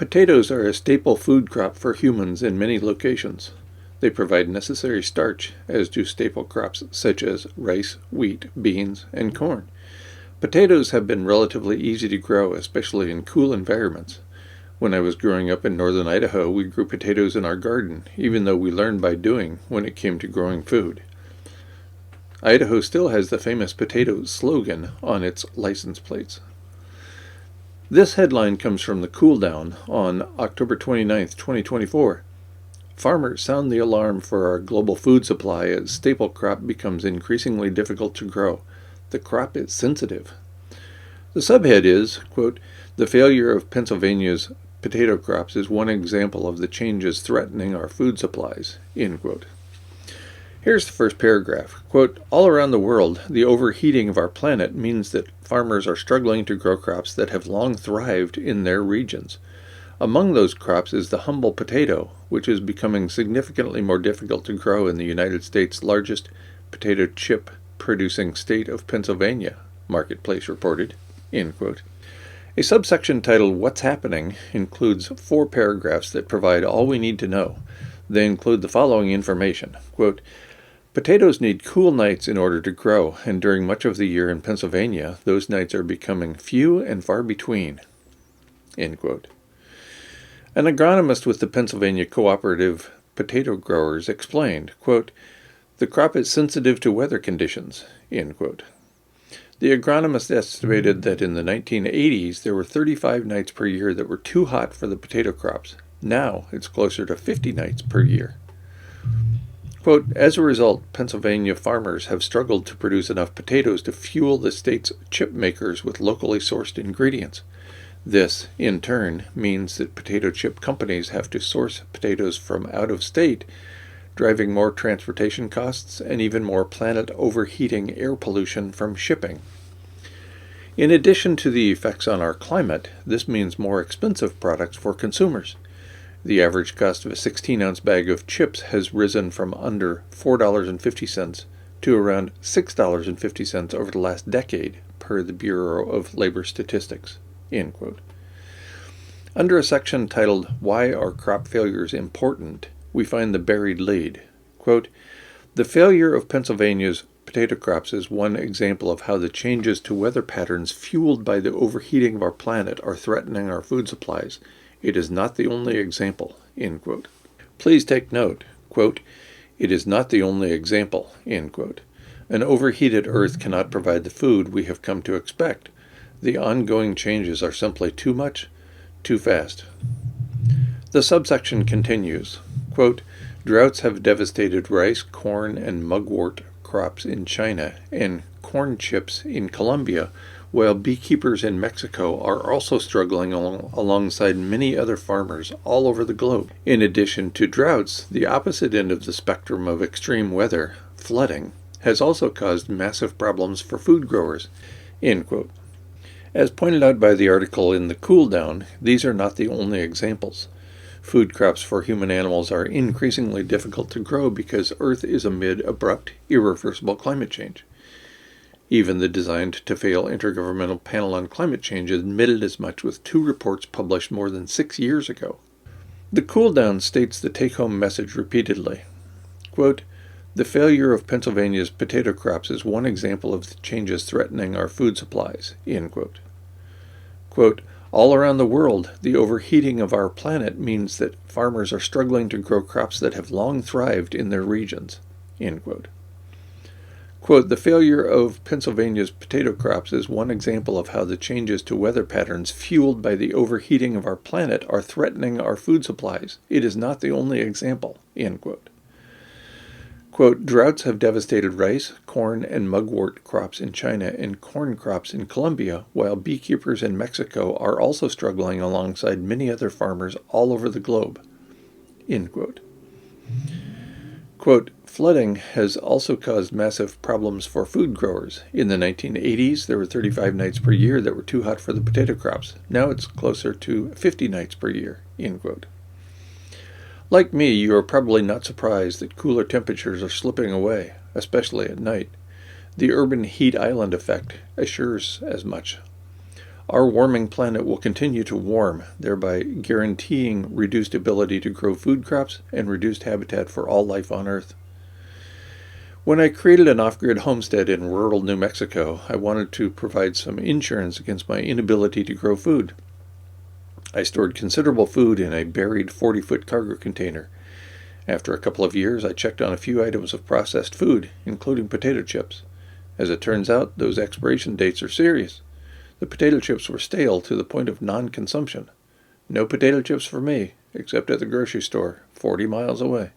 Potatoes are a staple food crop for humans in many locations. They provide necessary starch, as do staple crops such as rice, wheat, beans, and corn. Potatoes have been relatively easy to grow, especially in cool environments. When I was growing up in northern Idaho, we grew potatoes in our garden, even though we learned by doing when it came to growing food. Idaho still has the famous potato slogan on its license plates. This headline comes from the Cool Down on October 29, 2024. Farmers sound the alarm for our global food supply as staple crop becomes increasingly difficult to grow. The crop is sensitive. The subhead is, quote, "The failure of Pennsylvania's potato crops is one example of the changes threatening our food supplies," end quote. Here's the first paragraph. Quote, "All around the world, the overheating of our planet means that farmers are struggling to grow crops that have long thrived in their regions. Among those crops is the humble potato, which is becoming significantly more difficult to grow in the United States' largest potato chip producing state of Pennsylvania," Marketplace reported, end quote. A subsection titled "What's Happening" includes 4 paragraphs that provide all we need to know. They include the following information. Quote, "Potatoes need cool nights in order to grow, and during much of the year in Pennsylvania, those nights are becoming few and far between," end quote. An agronomist with the Pennsylvania Cooperative Potato Growers explained, quote, "The crop is sensitive to weather conditions," end quote. The agronomist estimated that in the 1980s there were 35 nights per year that were too hot for the potato crops. Now it's closer to 50 nights per year. Quote, "As a result, Pennsylvania farmers have struggled to produce enough potatoes to fuel the state's chip makers with locally sourced ingredients. This, in turn, means that potato chip companies have to source potatoes from out of state, driving more transportation costs and even more planet overheating air pollution from shipping. In addition to the effects on our climate, this means more expensive products for consumers. The average cost of a 16-ounce bag of chips has risen from under $4.50 to around $6.50 over the last decade, per the Bureau of Labor Statistics," end quote. Under a section titled "Why Are Crop Failures Important?" we find the buried lead. Quote, "The failure of Pennsylvania's potato crops is one example of how the changes to weather patterns fueled by the overheating of our planet are threatening our food supplies. It is not the only example," end quote. Please take note, quote, "It is not the only example," end quote. An overheated Earth cannot provide the food we have come to expect. The ongoing changes are simply too much, too fast. The subsection continues, quote, "Droughts have devastated rice, corn, and mugwort crops in China and corn chips in Colombia, while beekeepers in Mexico are also struggling alongside many other farmers all over the globe. In addition to droughts, the opposite end of the spectrum of extreme weather, flooding, has also caused massive problems for food growers," end quote. As pointed out by the article in the Cool Down, these are not the only examples. Food crops for human animals are increasingly difficult to grow because Earth is amid abrupt, irreversible climate change. Even the Designed to Fail Intergovernmental Panel on Climate Change admitted as much with 2 reports published more than 6 years ago. The Cool Down states the take-home message repeatedly. Quote, "The failure of Pennsylvania's potato crops is one example of the changes threatening our food supplies," end quote. Quote, "All around the world, the overheating of our planet means that farmers are struggling to grow crops that have long thrived in their regions," end quote. Quote, "The failure of Pennsylvania's potato crops is one example of how the changes to weather patterns fueled by the overheating of our planet are threatening our food supplies. It is not the only example," end quote. Quote, "Droughts have devastated rice, corn, and mugwort crops in China and corn crops in Colombia, while beekeepers in Mexico are also struggling alongside many other farmers all over the globe," end quote. Quote, "Flooding has also caused massive problems for food growers. In the 1980s, there were 35 nights per year that were too hot for the potato crops. Now it's closer to 50 nights per year," end quote. Like me, you are probably not surprised that cooler temperatures are slipping away, especially at night. The urban heat island effect assures as much. Our warming planet will continue to warm, thereby guaranteeing reduced ability to grow food crops and reduced habitat for all life on Earth. When I created an off-grid homestead in rural New Mexico, I wanted to provide some insurance against my inability to grow food. I stored considerable food in a buried 40-foot cargo container. After a couple of years, I checked on a few items of processed food, including potato chips. As it turns out, those expiration dates are serious. The potato chips were stale to the point of non-consumption. No potato chips for me, except at the grocery store, 40 miles away.